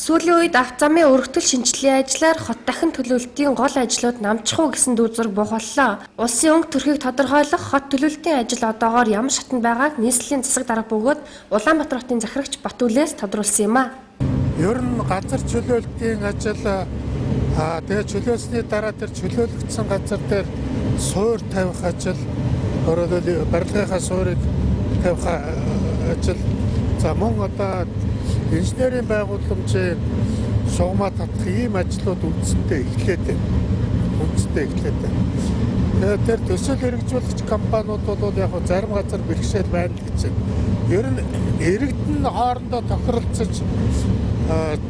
Сүүлийн үед авто замын өргөтөл шинжилгээ ажлаар хот дахин төлөвлөлтийн гол ажлууд намжих уу гэсэн дүүзүрэг бухаллаа. Улсын өнгө төрхийг тодорхойлох хот төлөвлөлтийн ажил одоогоор ямар шатнд байгааг нийслэлийн засаг дарга бөгөөд Улаанбаатар хотын захирагч Батүлээс тодруулсан юм а. Ер нь газар чөлөөлтийн ажил тэгээ чөлөөсний дараа тэр чөлөөлөгдсөн газар дээр суур тавих ажил, өөрөөр барилгынхаа суурийг тавих ажил. За мөн одоо инженерийн байгууламжийн шугамаа татах ийм ажлууд үндсэндээ эхлээд байна. Тэгээд тэр төсөл хэрэгжүүлэгч компаниуд бол яг зарим газар бэлгшээл байна гэж байна. Ер нь иргэдэн хоорондоо тохиролцож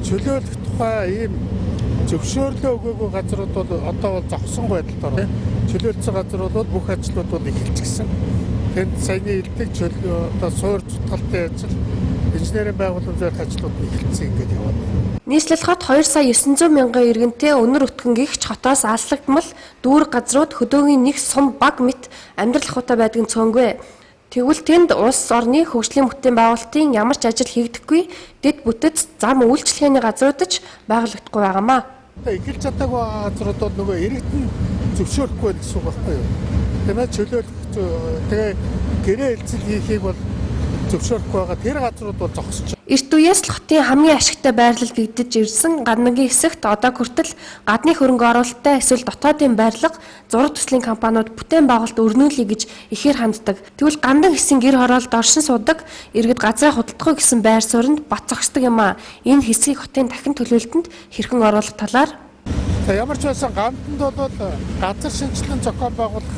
чөлөөлөх тухай ийм зөвшөөрлөө өгөөгүй газрууд бол одоо бол зогсон байдалд орно. Чөлөөлсөн газрууд бол бүх ажлууд бол эхэлчихсэн. Тэнд саяны илдэг одоо суур зүтгэлтэй ажил, инженерийн байгууламжийн ажлууд эхэлсэн ингээд яваад. Нийслэл хот 2 сая 900 мянган иргэнтэй өнөр өтгөн гихч хотоос алслагдмал дүүрэг газрууд хөдөөгийн нэг сум баг мэт амьдрал ахуйтай байдгийн цөөнгүй. Тэгвэл тэнд улс орны хөгжлийн бүтээн байгуулалтын ямар ч ажил хийгдэхгүй дэд бүтэц зам үйлчлэгээний газрууд ч байгуулагдахгүй байгаамаа. Эхэлж чадаагүй газруудад нөгөө иргэдэн зөвшөөрөхгүй гэсэн үг байхгүй юу? Тэмээ чөлөөлөх тэгээ гэрээ хэлцэл хийхийг бол зөвшөөрөхгүй байгаа. Тэр газрууд бол зогсож байна. Эрт үеэс л хотын хамгийн ашигтай байрлал гэгдэж ирсэн гадныгийн хэсэгт одоо хүртэл гадны хөрөнгө оруулалттай эсвэл дотоодын барилга, зураг төслийн компаниуд бүтээн байгуулалт өрнүүлэе гэж ихээр ханддаг. Тэгвэл гандан хэсгийн гэр хороолд оршин суудаг иргэд газраа худалдахгүй гэсэн байр сууринд бат зогсдог юм а. Энэ хэсгийг хотын дахин төлөвлөлтөнд хэрхэн оруулах талаар ямар ч байсан ганданд бол газар шинжилгээ зохион байгуулах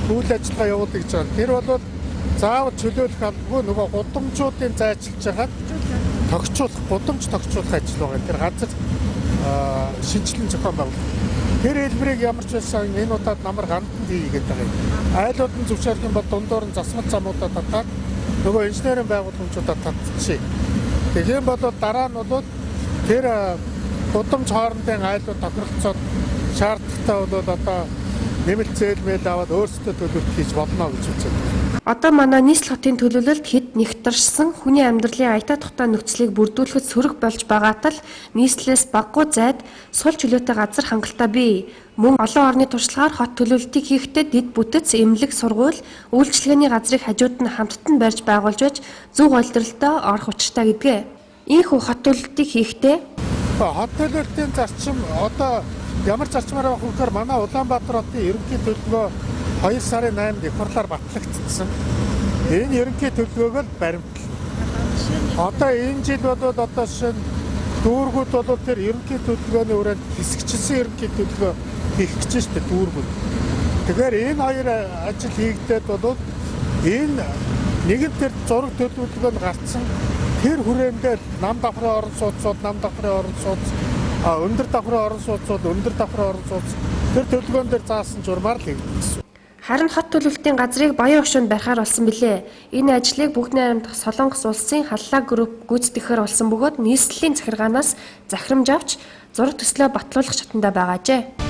үйл ажиллагаа явуулдаг гэж байна. Тэр бол заавал чөлөөлөх албагүй нөгөө гудамжуудын зайчилж хагаад гудамж тогтчуулах ажил байгаа. Тэр газар шинжилгээ зохион байгуулах. Тэр хэлбэрийг ямар ч байсан энэ удаад намар ганданд хийгээд байгаа юм. Айлууд нь зөвшөөрөх юм бол дундуур нь засмал замуудаа татаад нөгөө инженерийн байгууламжуудаа татчихъя. Тэгэх юм бол дараа нь бол тэр гудамж хоорондын айлууд тохиролцоод шаардлагатай бол одоо нэмэлт зээлмэл аваад өөрсдөө төлөвлөлт хийж болно гэж үздэг. Одоо манай нийслэл хотын төлөвлөлт хэд нэгтарсан хүний амьдралын аятаа тухтай нөхцөлийг бүрдүүлэхэд сөрөг болж байгаатай л нийслэлээс баггүй зайд сул чөлөөтэй газар хангалттай бий. Мөн олон орны туршлагаар хот төлөвлөлтийг хийхдээ дэд бүтэц, эмнэлэг, сургууль, үйлчлэгээний газрыг хажууд нь хамттан барьж байгуулж байж зөв голдролтой орох учиртай гэдгээ. Ийхүү хот төлөвлөлтийг хийхдээ хот төлөвлөлтийн зарчим одоо ямар зарчмаар авах вэхээр манай Улаанбаатар хотын ерөнхий төлөвлөгөө 2 сарын 8-нд Ихварлаар батлагдсан. Энэ ерөнхий төлөвлөгөөг л баримтлал. Одоо энэ жил бол одоо жишээ нь дүүргүүд бол тэр ерөнхий төлөвлөгөөний хүрээнд хэсэгчилсэн ерөнхий төлөвлөгөө хийх гэж шүү дээ дүүргүүд. Тэгэхээр энэ хоёр ажил хийгдээд бол энэ нэгэн тэр зураг төлөвлөгөө нь гарцсан тэр хүрээндээ нам давхрын орон сууцууд, өндөр давхрын орон сууцууд, өндөр давхрын орон сууц тэр төлөвлөгөөн дээр заасан журмаар л хийгдсэн. Харин хот төлөвлөлтийн газрыг баян хөшөөнд барихаар болсон билээ. Энэ ажлыг Бүгд найрамд Солонгос улсын Халлаа групп гүйцэтгэхээр болсон бөгөөд нийслэлийн захиргаанаас захирамж авч зураг төслөө батлуулах шатндаа байгаажээ.